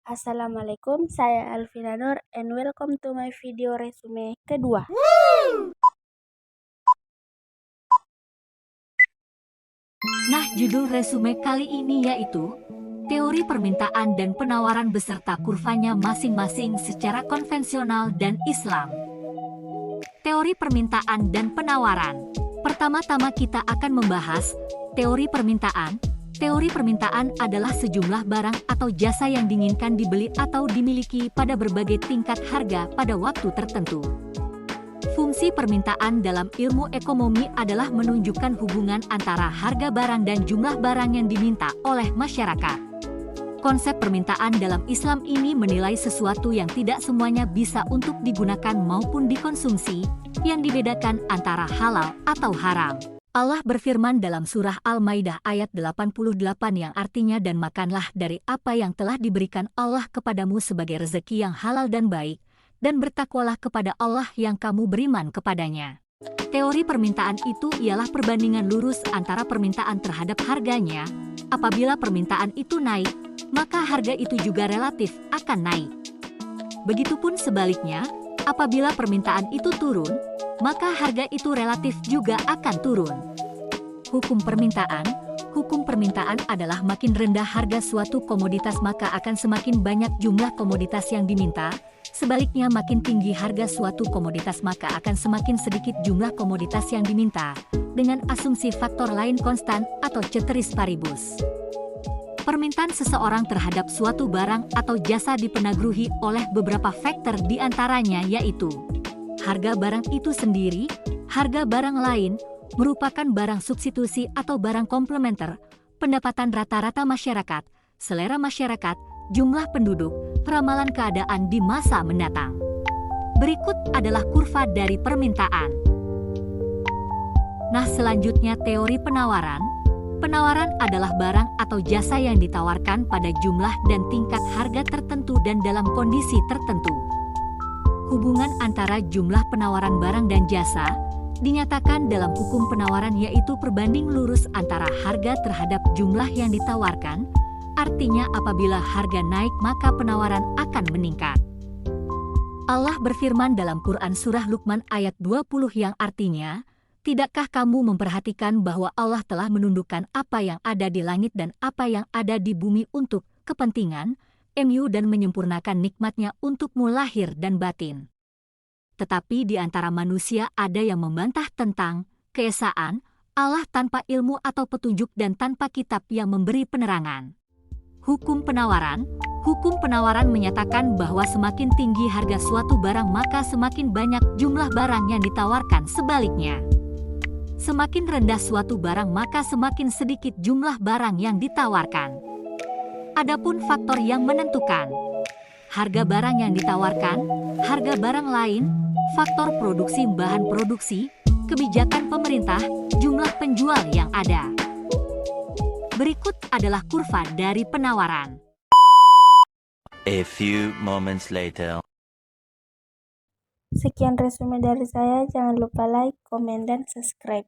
Assalamualaikum, saya Alvina Nur and welcome to my video resume kedua. Nah, judul resume kali ini yaitu teori permintaan dan penawaran beserta kurvanya masing-masing secara konvensional dan Islam. Teori permintaan dan penawaran. Pertama-tama kita akan membahas teori permintaan. Teori permintaan adalah sejumlah barang atau jasa yang diinginkan dibeli atau dimiliki pada berbagai tingkat harga pada waktu tertentu. Fungsi permintaan dalam ilmu ekonomi adalah menunjukkan hubungan antara harga barang dan jumlah barang yang diminta oleh masyarakat. Konsep permintaan dalam Islam ini menilai sesuatu yang tidak semuanya bisa untuk digunakan maupun dikonsumsi, yang dibedakan antara halal atau haram. Allah berfirman dalam surah Al-Maidah ayat 88 yang artinya, dan makanlah dari apa yang telah diberikan Allah kepadamu sebagai rezeki yang halal dan baik, dan bertakwalah kepada Allah yang kamu beriman kepadanya. Teori permintaan itu ialah perbandingan lurus antara permintaan terhadap harganya. Apabila permintaan itu naik, maka harga itu juga relatif akan naik. Begitupun sebaliknya, apabila permintaan itu turun, maka harga itu relatif juga akan turun. Hukum permintaan. Hukum permintaan adalah makin rendah harga suatu komoditas maka akan semakin banyak jumlah komoditas yang diminta. Sebaliknya, makin tinggi harga suatu komoditas maka akan semakin sedikit jumlah komoditas yang diminta, dengan asumsi faktor lain konstan atau ceteris paribus. Permintaan seseorang terhadap suatu barang atau jasa dipengaruhi oleh beberapa faktor, diantaranya yaitu harga barang itu sendiri, harga barang lain, merupakan barang substitusi atau barang komplementer, pendapatan rata-rata masyarakat, selera masyarakat, jumlah penduduk, ramalan keadaan di masa mendatang. Berikut adalah kurva dari permintaan. Nah, selanjutnya teori penawaran. Penawaran adalah barang atau jasa yang ditawarkan pada jumlah dan tingkat harga tertentu dan dalam kondisi tertentu. Hubungan antara jumlah penawaran barang dan jasa dinyatakan dalam hukum penawaran yaitu perbanding lurus antara harga terhadap jumlah yang ditawarkan. Artinya apabila harga naik maka penawaran akan meningkat. Allah berfirman dalam Quran surah Luqman ayat 20 yang artinya, tidakkah kamu memperhatikan bahwa Allah telah menundukkan apa yang ada di langit dan apa yang ada di bumi untuk kepentingan mu dan menyempurnakan nikmatnya untukmu lahir dan batin. Tetapi di antara manusia ada yang membantah tentang keesaan Allah tanpa ilmu atau petunjuk dan tanpa kitab yang memberi penerangan. Hukum penawaran. Hukum penawaran menyatakan bahwa semakin tinggi harga suatu barang maka semakin banyak jumlah barang yang ditawarkan. Sebaliknya, semakin rendah suatu barang maka semakin sedikit jumlah barang yang ditawarkan. Adapun faktor yang menentukan harga barang yang ditawarkan, harga barang lain, faktor produksi, bahan produksi, kebijakan pemerintah, jumlah penjual yang ada. Berikut adalah kurva dari penawaran. A few moments later. Sekian resume dari saya, jangan lupa like, komen, dan subscribe.